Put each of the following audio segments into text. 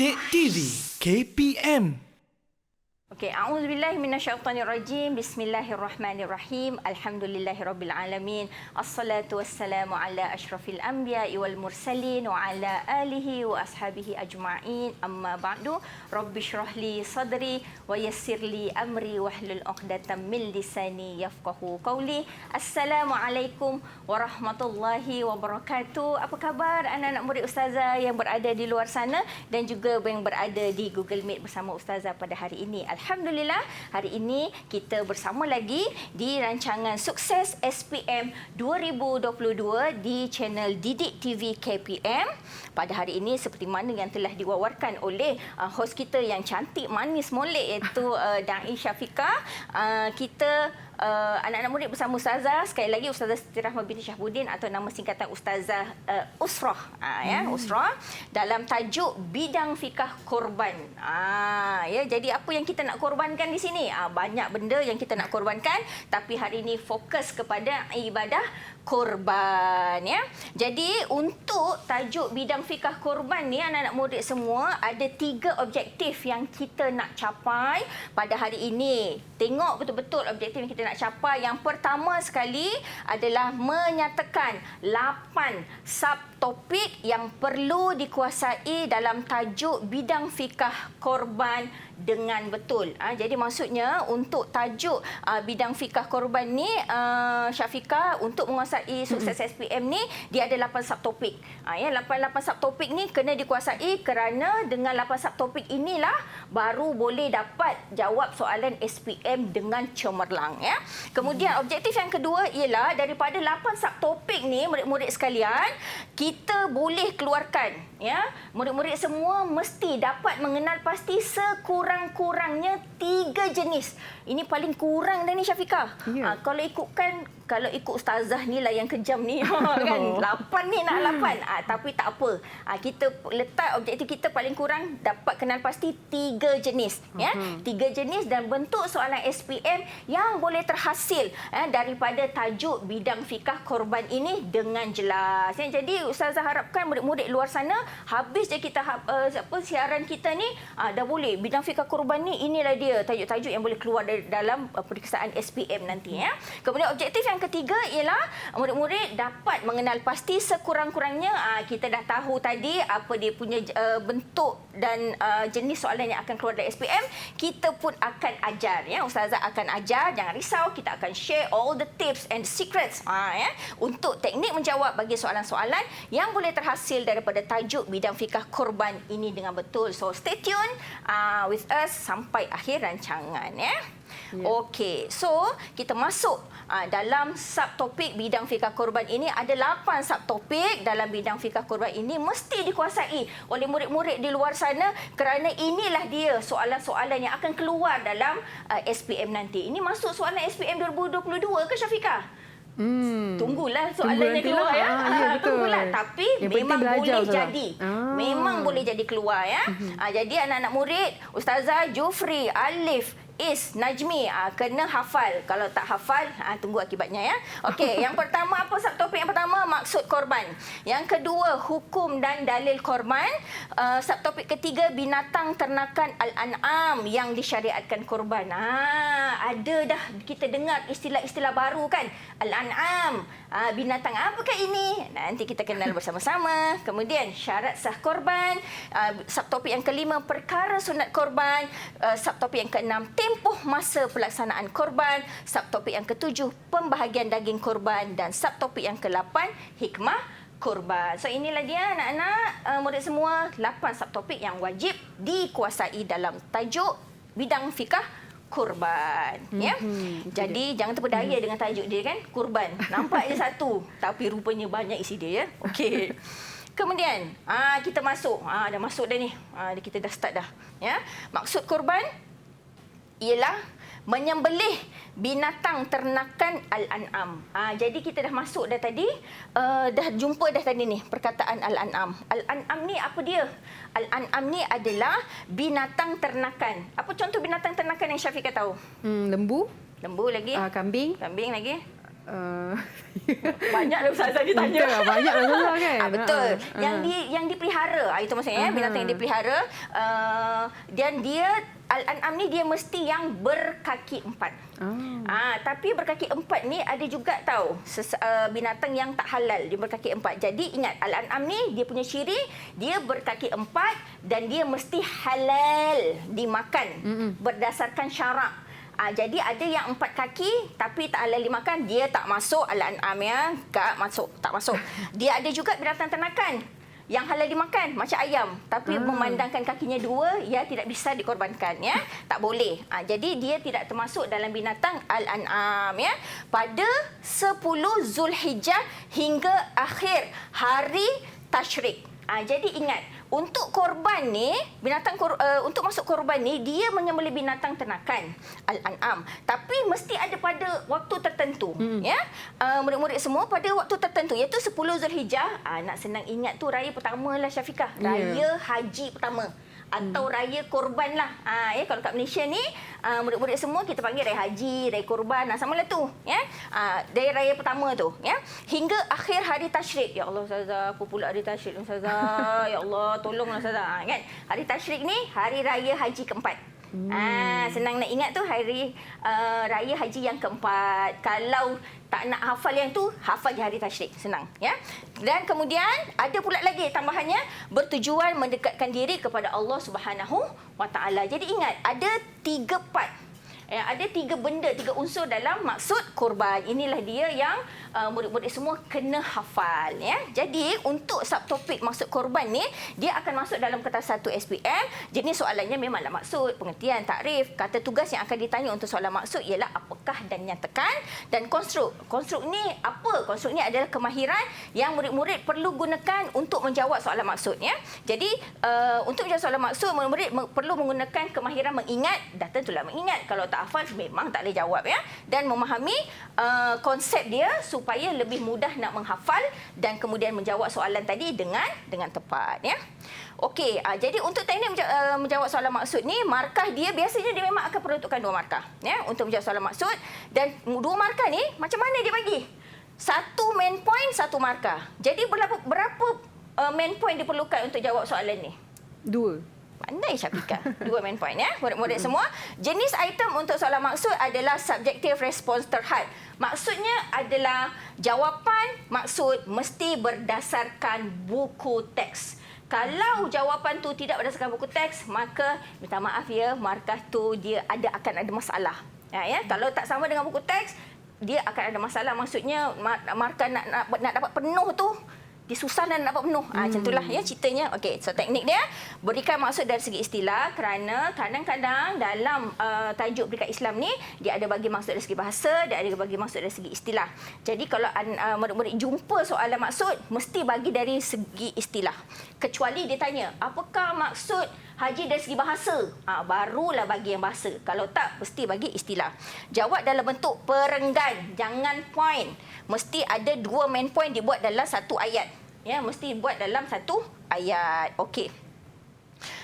Didik TV KPM. Okey, a'udzubillahi minasyaitonirrajim. Bismillahirrahmanirrahim. Alhamdulillahirabbil alamin. Assalatu wassalamu ala asyrafil anbiya'i wal mursalin wa ala alihi wa ashabihi ajma'in. Amma ba'du. Rabbishrah li sadri wa yassir li amri wahlul 'uqdatam min lisani yafqahu qawli. Assalamualaikum warahmatullahi wabarakatuh. Apa khabar anak-anak murid ustazah yang berada di luar sana dan juga yang berada di Google Meet bersama ustazah pada hari ini? Alhamdulillah, hari ini kita bersama lagi di rancangan Sukses SPM 2022 di channel Didik TV KPM. Pada hari ini seperti mana yang telah diwawarkan oleh hos kita yang cantik, manis, molek iaitu Da'i Syafiqah. Kita anak-anak murid bersama Ustazah, sekali lagi Ustazah Siti Rahmah binti Syahbuddin atau nama singkatan Ustazah Usrah, Usrah, dalam tajuk bidang fikah korban. Ya, jadi apa yang kita nak korbankan di sini? Banyak benda yang kita nak korbankan, tapi hari ini fokus kepada ibadah korban, ya. Jadi untuk tajuk bidang fikah korban ni, anak-anak murid semua, ada 3 objektif yang kita nak capai pada hari ini. Tengok betul-betul objektif yang kita nak capai. Yang pertama sekali adalah menyatakan 8 subtopik yang perlu dikuasai dalam tajuk bidang fikah korban dengan betul. Jadi maksudnya untuk tajuk bidang fikah korban ni, Syafiqah, untuk menguasai Sukses SPM ni, dia ada 8 subtopik. 8 subtopik ni kena dikuasai kerana dengan 8 subtopik inilah baru boleh dapat jawab soalan SPM dengan cemerlang, ya. Kemudian objektif yang kedua ialah daripada 8 subtopik ni, murid-murid sekalian, kita boleh keluarkan, ya. Murid-murid semua mesti dapat mengenal pasti sekurang-kurangnya 3 jenis. Ini paling kurang dah ni, Syafiqah. Ya. Kalau ikut ustazah ni lah yang kejam ni kan, 8 ni nak 8. Tapi tak apa. Kita letak objektif kita paling kurang dapat kenal pasti 3 jenis, ya. 3 jenis dan bentuk soalan SPM yang boleh terhasil daripada tajuk bidang fikah korban ini dengan jelas. Jadi ustazah harapkan murid-murid luar sana, habis je kita siaran kita ni, dah boleh bidang fikah korban ni, inilah dia tajuk-tajuk yang boleh keluar dari dalam periksaan SPM nanti, ya. Kemudian objektif yang ketiga ialah murid-murid dapat mengenal pasti sekurang-kurangnya, kita dah tahu tadi apa dia punya bentuk dan jenis soalan yang akan keluar dari SPM. Kita pun akan ajar, ya. Ustazah akan ajar, jangan risau, kita akan share all the tips and secrets, ya, untuk teknik menjawab bagi soalan-soalan yang boleh terhasil daripada tajuk bidang fikah korban ini dengan betul. So stay tune with us sampai akhir rancangan, ya. Okey, so kita masuk dalam subtopik bidang fikah korban ini. Ada 8 subtopik dalam bidang fikah korban ini mesti dikuasai oleh murid-murid di luar sana kerana inilah dia soalan-soalan yang akan keluar dalam SPM nanti. Ini masuk soalan SPM 2022 ke, Syafiqah? Tunggulah soalannya keluar, ya. Tunggulah, tapi yang memang boleh jadi. Memang boleh jadi keluar, ya. Jadi anak-anak murid, Ustazah Jufri, Alif, Is, Najmi, kena hafal. Kalau tak hafal, tunggu akibatnya, ya. Okey, yang pertama, apa subtopik yang pertama? Maksud korban. Yang kedua, hukum dan dalil korban. Subtopik ketiga, binatang ternakan al-an'am yang disyariatkan korban. Ada dah kita dengar istilah-istilah baru, kan? Al-an'am. Binatang apakah ini? Nanti kita kenal bersama-sama. Kemudian, syarat sah korban. Subtopik yang kelima, perkara sunat korban. Subtopik yang keenam, tempoh masa pelaksanaan korban. Subtopik yang ketujuh, pembahagian daging korban. Dan subtopik yang ke-8, hikmah korban. So inilah dia anak-anak murid semua, 8 subtopik yang wajib dikuasai dalam tajuk bidang fikah korban, ya. Jadi jangan terpedaya dengan tajuk dia, kan, korban. Nampak je satu, tapi rupanya banyak isi dia, ya. Okey. Kemudian kita masuk, dah masuk dah ni. Kita dah start dah, ya. Maksud korban ialah menyembelih binatang ternakan al-an'am. Jadi kita dah masuk dah tadi, dah jumpa dah tadi ni perkataan al-an'am. Al-an'am ni apa dia? Al-an'am ni adalah binatang ternakan. Apa contoh binatang ternakan yang Syafiqah tahu? Lembu. Lembu lagi? Kambing. Kambing lagi? Banyak dah Ustazah ditanya. Betul, banyak dah Ustazah kan? Betul. Yang dipelihara, itu maksudnya binatang yang dipelihara, dan dia Al-An'am ni dia mesti yang berkaki 4. Tapi berkaki 4 ni ada juga tahu binatang yang tak halal dia berkaki 4. Jadi ingat Al-An'am ni dia punya ciri dia berkaki 4 dan dia mesti halal dimakan berdasarkan syarak. Jadi ada yang 4 kaki tapi tak halal dimakan, dia tak masuk Al-An'am ya. Tak masuk. Dia ada juga binatang ternakan yang halal dimakan macam ayam, tapi memandangkan kakinya 2, ya tidak bisa dikorbankan ya. Tak boleh. Jadi dia tidak termasuk dalam binatang Al-An'am ya. Pada 10 Zulhijjah hingga akhir hari tasyrik. Jadi ingat, untuk korban ni, untuk masuk korban ni, dia menyembelih binatang ternakan, Al-An'am. Tapi mesti ada pada waktu tertentu. Ya, murid-murid semua pada waktu tertentu, iaitu 10 Zulhijjah. Nak senang ingat tu raya pertama lah Syafiqah. Raya haji pertama. Atau raya korban lah. Kalau kat Malaysia ni, murid-murid semua kita panggil raya haji, raya korban. Sama lah tu. Ya? Dari raya pertama tu. Ya? Hingga akhir hari tasyrik. Ya Allah Ustazah, apa pula hari tasyrik Ustazah? Ya Allah, tolonglah Ustazah. Kan? Hari tasyrik ni, hari raya haji keempat. Senang nak ingat tu hari raya haji yang keempat. Kalau tak nak hafal yang tu, hafal je hari tasyrik. Senang. Ya? Dan kemudian ada pula lagi tambahannya, bertujuan mendekatkan diri kepada Allah Subhanahu Wa Taala. Jadi ingat, ada 3 part. Ada 3 benda, 3 unsur dalam maksud korban. Inilah dia yang murid-murid semua kena hafal. Ya? Jadi untuk subtopik maksud korban ni, dia akan masuk dalam kertas 1 SPM. Jenis soalannya memanglah maksud, pengertian, takrif. Kata tugas yang akan ditanya untuk soalan maksud ialah apakah dan nyatakan, dan konstruk. Konstruk ni apa? Konstruk ni adalah kemahiran yang murid-murid perlu gunakan untuk menjawab soalan maksud. Ya? Jadi untuk menjawab soalan maksud, murid-murid perlu menggunakan kemahiran mengingat, dan tentulah mengingat. Kalau tak hafal memang tak boleh jawab ya. Dan memahami konsep dia supaya lebih mudah nak menghafal dan kemudian menjawab soalan tadi dengan tepat ya. Okey, jadi untuk teknik menjawab soalan maksud ni, markah dia biasanya dia memang akan peruntukkan 2 markah ya untuk menjawab soalan maksud. Dan 2 markah ni macam mana dia bagi? 1 main point, 1 markah. Jadi berapa main point diperlukan untuk jawab soalan ni? 2. Pandai Syafiqah. 2 main point ya. Murid-murid semua. Jenis item untuk soalan maksud adalah subjective response terhad. Maksudnya adalah jawapan maksud mesti berdasarkan buku teks. Kalau jawapan tu tidak berdasarkan buku teks, maka minta maaf ya, markah tu dia akan ada masalah. Ya. Kalau tak sama dengan buku teks, dia akan ada masalah. Maksudnya markah nak dapat penuh tu, dia susah dan nak dapat penuh. Macam itulah ya ceritanya. Okey, so teknik dia berikan maksud dari segi istilah, kerana kadang-kadang dalam tajuk Peringkat Islam ni dia ada bagi maksud dari segi bahasa, dia ada bagi maksud dari segi istilah. Jadi kalau murid-murid jumpa soalan maksud, mesti bagi dari segi istilah. Kecuali dia tanya, apakah maksud haji dari segi bahasa? Barulah bagi yang bahasa. Kalau tak, mesti bagi istilah. Jawab dalam bentuk perenggan, jangan point. Mesti ada 2 main point dibuat dalam 1 ayat. Ya, mesti buat dalam 1 ayat. Okey.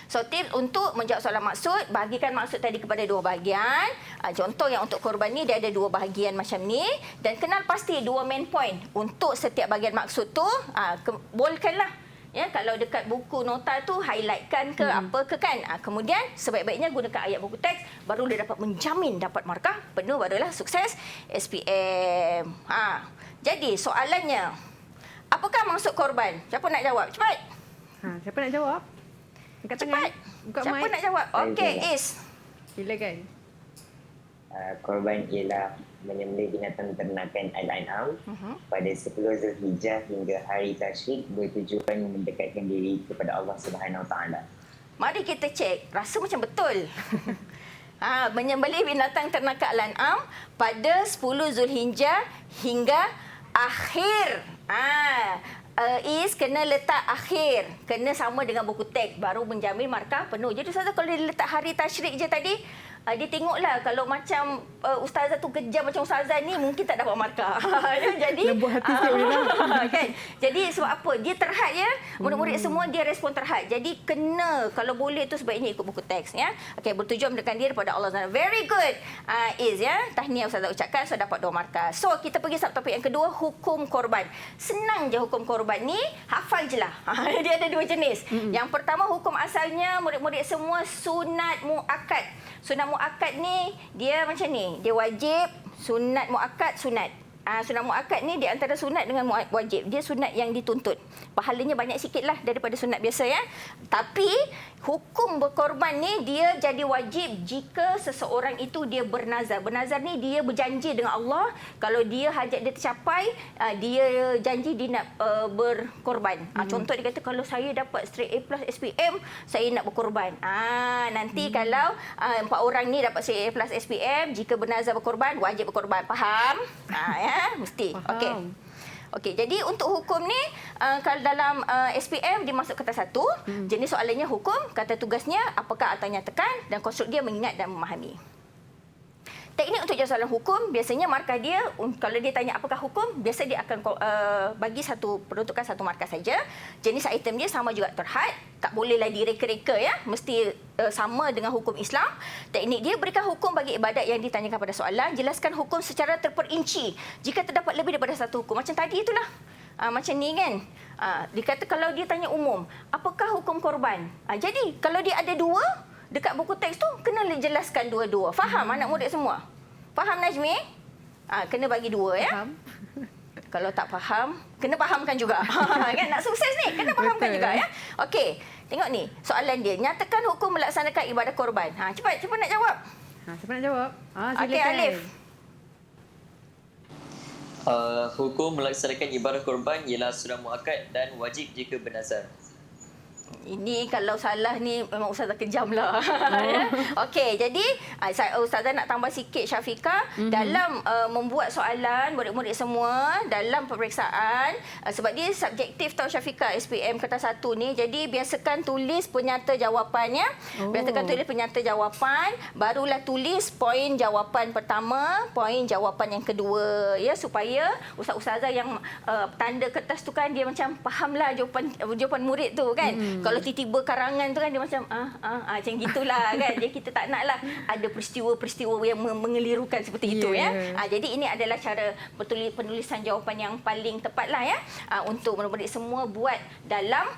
So, tips untuk menjawab soalan maksud, bahagikan maksud tadi kepada 2 bahagian. Contoh yang untuk korban ni, dia ada 2 bahagian macam ni. Dan kenal pasti 2 main point. Untuk setiap bahagian maksud tu, bolkanlah. Ya, kalau dekat buku nota tu, highlightkan ke apa ke kan. Kemudian, sebaik-baiknya gunakan ayat buku teks, baru dia dapat menjamin dapat markah penuh, barulah sukses SPM. Jadi, soalannya, apakah maksud korban? Siapa nak jawab? Cepat. Siapa nak jawab? Angkat tangan. Cepat. Siapa nak jawab? Okey, Is. Silakan. Korban ialah menyembelih binatang ternakan Al-An'am pada 10 Zulhijjah hingga hari tasyrik, bertujuan mendekatkan diri kepada Allah Subhanahu Wa Taala. Mari kita cek. Rasa macam betul. Menyembelih binatang ternakan Al-An'am pada 10 Zulhijjah hingga akhir. Is kena letak akhir, kena sama dengan buku teks, baru menjamin markah penuh. Jadi Ustazah, kalau dia letak hari tasyrik je tadi, dia tengoklah kalau macam ustazah tu kejam macam ustazah ni mungkin tak dapat markah. Jadi Lembut hati sikit boleh lah. kan. Jadi sebab apa? Dia terhad ya. Murid-murid semua dia respon terhad. Jadi kena kalau boleh tu sebaiknya ikut buku teks ya. Okey, bertujuan mendekatkan diri kepada Allah Subhanahu. Very good. Is ya. Tahniah ustazah ucapkan so dapat 2 markah. So kita pergi subtopik yang kedua, hukum korban. Senang je hukum korban ni, hafal je lah. Dia ada 2 jenis. Yang pertama hukum asalnya murid-murid semua sunat muakkad. Sunat muakkad ni dia macam ni. Dia wajib, sunat muakkad, sunat. Sunat muakkad ni di antara sunat dengan wajib. Dia sunat yang dituntut. Pahalanya banyak sikitlah daripada sunat biasa ya. Tapi hukum berkorban ni dia jadi wajib jika seseorang itu dia bernazar. Bernazar ni dia berjanji dengan Allah kalau dia hajat dia tercapai, dia janji dia nak berkorban. Contoh dia kata kalau saya dapat straight A plus SPM, saya nak berkorban. Nanti kalau 4 orang ni dapat straight A plus SPM, jika bernazar berkorban, wajib berkorban. Faham? Ya. Mesti. Okey. Okey, jadi untuk hukum ni kalau dalam SPM dia masuk kata 1, jenis soalannya hukum, kata tugasnya apakah atau nyatakan dan konstruk dia mengingat dan memahami. Teknik untuk jawab soalan hukum, biasanya markah dia, kalau dia tanya apakah hukum, biasa dia akan bagi peruntukan 1 markah saja. Jenis item dia sama juga terhad, tak bolehlah direka-reka ya, mesti sama dengan hukum Islam. Teknik dia berikan hukum bagi ibadat yang ditanyakan pada soalan, jelaskan hukum secara terperinci. Jika terdapat lebih daripada 1 hukum, macam tadi itulah. Macam ni kan. Dikata kalau dia tanya umum, apakah hukum korban? Jadi kalau dia ada 2, dekat buku teks tu kena jelaskan dua-dua. Faham anak murid semua? Faham Najmi? Kena bagi 2 ya. Faham. Kalau tak faham, kena fahamkan juga. Kan nak sukses ni, kena fahamkan juga ya. Okey, tengok ni soalan dia. Nyatakan hukum melaksanakan ibadah korban. Cepat nak jawab. Siapa nak jawab? Silakan. Okey, Alif. Hukum melaksanakan ibadah korban ialah sunat muakkad dan wajib jika bernazar. Ini kalau salah ni memang ustazah kejam lah. Okey, jadi ustazah nak tambah sikit Syafiqah dalam membuat soalan murid-murid semua dalam peperiksaan sebab dia subjektif tau Syafiqah SPM kata 1 ni. Jadi biasakan tulis penyata jawapannya. Biasakan tulis penyata jawapan, barulah tulis poin jawapan pertama, poin jawapan yang kedua ya supaya ustazah yang tanda kertas tu kan dia macam fahamlah jawapan murid tu kan. Kalau tiba-tiba karangan tu kan dia macam macam gitulah kan. Jadi kita tak naklah ada peristiwa-peristiwa yang mengelirukan seperti itu ya. Jadi ini adalah cara penulisan jawapan yang paling tepatlah ya untuk murid-murid semua buat dalam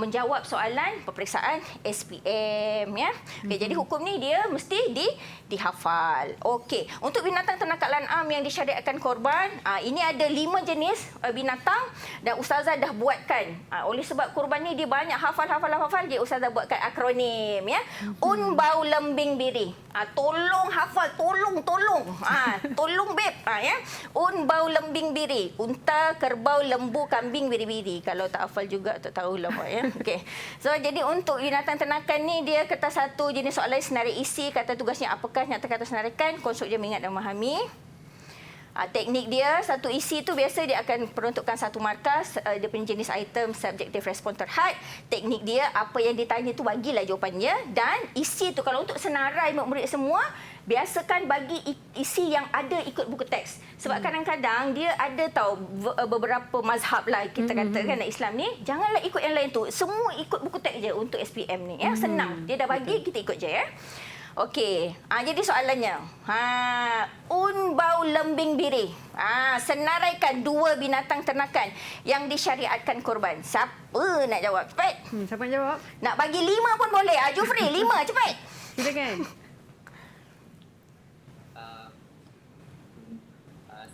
menjawab soalan peperiksaan SPM ya. Okay, jadi hukum ni dia mesti dihafal. Okey, untuk binatang ternak lanam yang disyariatkan korban, ini ada 5 jenis binatang dan ustazah dah buatkan. Oleh sebab korban ni dia banyak hafal dia ustazah buatkan akronim ya. Bau lembing biri. Tolong hafal, tolong. Tolong beb ya. Bau lembing biri. Unta, kerbau, lembu, kambing, biri-biri. Kalau tak hafal juga tak tahulah ya. Okey. So jadi untuk binatang ternakan ni dia kertas 1 jenis soalan senarai isi, kata tugasnya apakah, nyatakan atau senaraikan, konstruk dia mengingat dan memahami. Teknik dia, 1 isi tu biasa dia akan peruntukkan 1 markas, dia punya jenis item, subjektif, respon terhad. Teknik dia, apa yang ditanya tu bagilah jawapannya. Dan isi tu, kalau untuk senarai murid semua, biasakan bagi isi yang ada ikut buku teks. Sebab kadang-kadang dia ada tahu beberapa mazhab lah kita katakan Islam ni, janganlah ikut yang lain tu. Semua ikut buku teks je untuk SPM ni. Ya. Senang. Dia dah bagi, kita ikut je ya. Okey, jadi soalannya. Bau lembing biri. Senaraikan 2 binatang ternakan yang disyariatkan korban. Siapa nak jawab? Cepat. Siapa nak jawab? Nak bagi 5 pun boleh. Jufri, 5. Cepat. Silakan.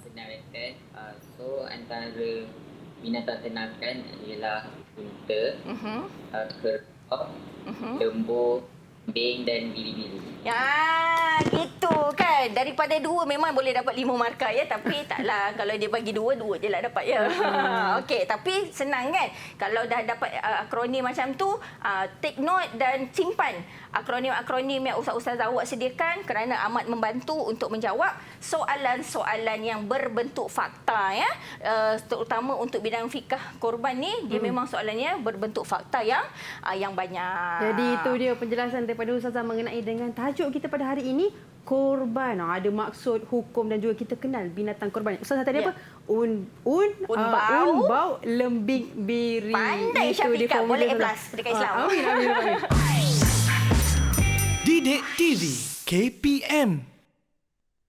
Senaraikan. So, antara binatang ternakan ialah unta, kerbau, lembu, kambing dan biri-biri. Ya, gitu kan. Daripada 2 memang boleh dapat 5 markah ya. Tapi taklah kalau dia bagi 2 je lah dapat ya. Okey, tapi senang kan. Kalau dah dapat akronim macam tu, take note dan simpan akronim-akronim yang ustaz-ustazah awak sediakan kerana amat membantu untuk menjawab soalan-soalan yang berbentuk fakta ya. Terutama untuk bidang fikah korban ni, dia memang soalannya berbentuk fakta yang banyak. Jadi itu dia penjelasan daripada Ustazah mengenai dengan tajuk kita pada hari ini, korban. Ada maksud, hukum dan juga kita kenal binatang korban. Ustazah tadi apa? Unbau lembing biri. Pandai Itu dia Syafiqah, boleh formula, A+ pendekat Islam. Amin. Didik TV KPM